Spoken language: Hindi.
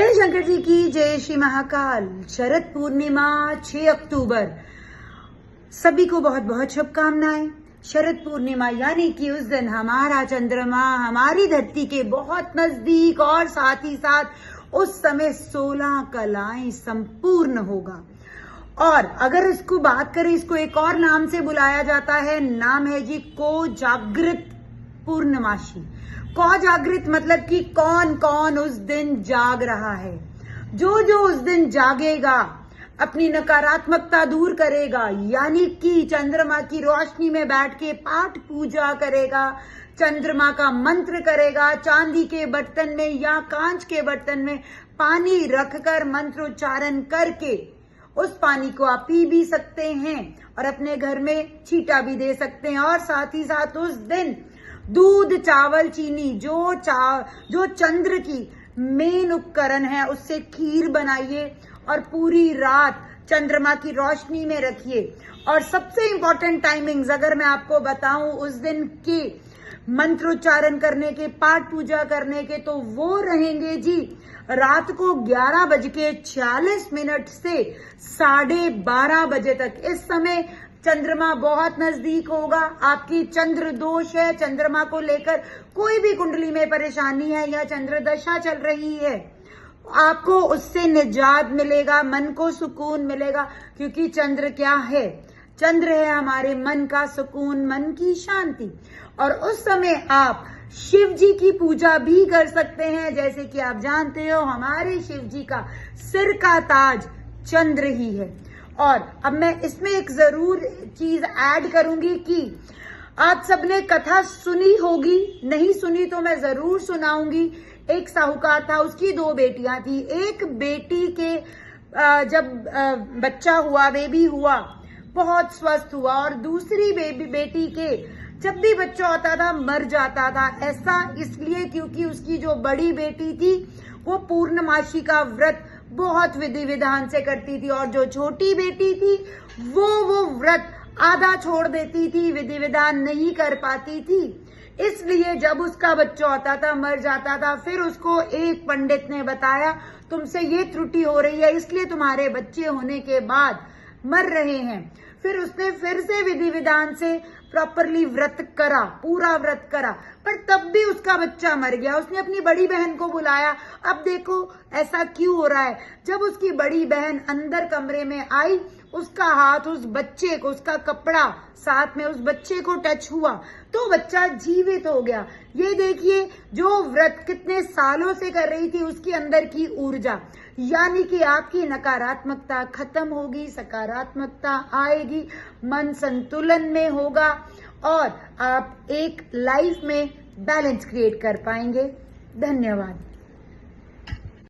जय शंकर जी की जय। श्री महाकाल। शरद पूर्णिमा 6 अक्टूबर, सभी को बहुत बहुत शुभकामनाएं। शरद पूर्णिमा यानी कि उस दिन हमारा चंद्रमा हमारी धरती के बहुत नजदीक और साथ ही साथ उस समय 16 कलाएं संपूर्ण होगा। और अगर इसको बात करें, इसको एक और नाम से बुलाया जाता है, नाम है जी कोजागृत पूर्णमासी। कोजागृत मतलब कि कौन कौन उस दिन जाग रहा है। जो जो उस दिन जागेगा, अपनी नकारात्मकता दूर करेगा, यानी कि चंद्रमा की रोशनी में बैठ के पाठ पूजा करेगा, चंद्रमा का मंत्र करेगा, चांदी के बर्तन में या कांच के बर्तन में पानी रखकर मंत्र उच्चारण करके उस पानी को आप पी भी सकते हैं और अपने घर में छींटा भी दे सकते हैं। और साथ ही साथ उस दिन दूध, चावल, चीनी, जो चंद्र की मेन उपकरण है, उससे खीर बनाइए और पूरी रात चंद्रमा की रोशनी में रखिए। और सबसे इंपॉर्टेंट टाइमिंग्स अगर मैं आपको बताऊं उस दिन के मंत्रोच्चारण करने के, पाठ पूजा करने के, तो वो रहेंगे जी रात को 11:46 से 12:30 बजे तक। इस समय चंद्रमा बहुत नजदीक होगा। आपकी चंद्र दोष है, चंद्रमा को लेकर कोई भी कुंडली में परेशानी है या चंद्र दशा चल रही है, आपको उससे निजात मिलेगा, मन को सुकून मिलेगा। क्योंकि चंद्र क्या है? चंद्र है हमारे मन का सुकून, मन की शांति। और उस समय आप शिव जी की पूजा भी कर सकते हैं। जैसे कि आप जानते हो, हमारे शिव जी का सिर का ताज चंद्र ही है। और अब मैं इसमें एक जरूर चीज ऐड करूंगी कि आप सबने कथा सुनी होगी, नहीं सुनी तो मैं जरूर सुनाऊंगी। एक साहूकार था, उसकी 2 बेटियां थी। एक बेटी के जब बच्चा हुआ, बेबी हुआ, बहुत स्वस्थ हुआ, और दूसरी बेटी के जब भी बच्चा होता था मर जाता था। ऐसा इसलिए क्योंकि उसकी जो बड़ी बेटी थी वो पूर्णमासी का व्रत बहुत विधि विधान से करती थी, और जो छोटी बेटी थी वो व्रत आधा छोड़ देती थी, विधि विधान नहीं कर पाती थी। इसलिए जब उसका बच्चा होता था, मर जाता था, फिर उसको एक पंडित ने बताया, तुमसे ये त्रुटि हो रही है, इसलिए तुम्हारे बच्चे होने के बाद मर रहे हैं। फिर उसने फिर से विधि विधान से प्रॉपरली व्रत करा, पूरा व्रत करा, पर तब भी उसका बच्चा मर गया। उसने अपनी बड़ी बहन को बुलाया। अब देखो ऐसा क्यों हो रहा है। जब उसकी बड़ी बहन अंदर कमरे में आई, उसका हाथ उस बच्चे को, उसका कपड़ा साथ में उस बच्चे को टच हुआ तो बच्चा जीवित हो गया। ये देखिए, जो व्रत कितने सालों से कर रही थी, उसके अंदर की ऊर्जा, यानी कि आपकी नकारात्मकता खत्म होगी, सकारात्मकता आएगी, मन संतुलन में होगा और आप एक लाइफ में बैलेंस क्रिएट कर पाएंगे। धन्यवाद।